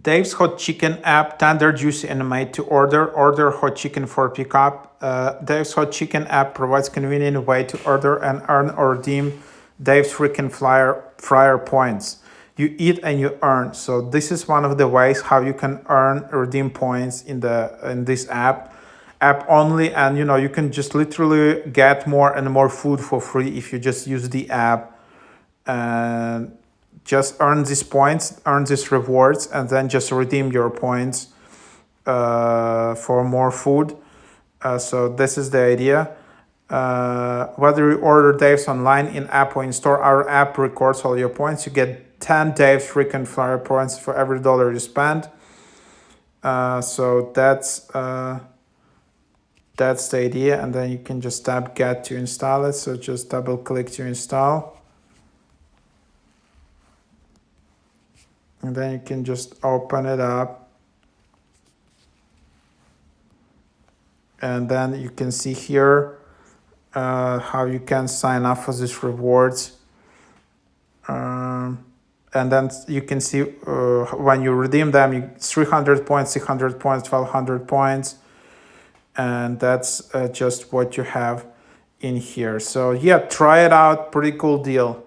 Dave's Hot Chicken app, tender, juicy, and made to order. Order hot chicken for pickup. Dave's Hot Chicken app provides convenient way to order and earn or redeem Dave's freaking fryer points. You eat and you earn. So this is one of the ways how you can earn redeem points in this app only. And you can just literally get more and more food for free if you just use the app and just earn these points, earn these rewards, and then just redeem your points for more food. So this is the idea. Whether you order Dave's online, in app, or in store, our app records all your points. You get 10 Dave's freaking flyer points for every dollar you spend. So that's the idea. And then you can just tap get to install it. So just double click to install. And then you can just open it up. And then you can see here how you can sign up for these rewards. And then you can see when you redeem them, 300 points, 600 points, 1200 points. And that's just what you have in here. So yeah, try it out. Pretty cool deal.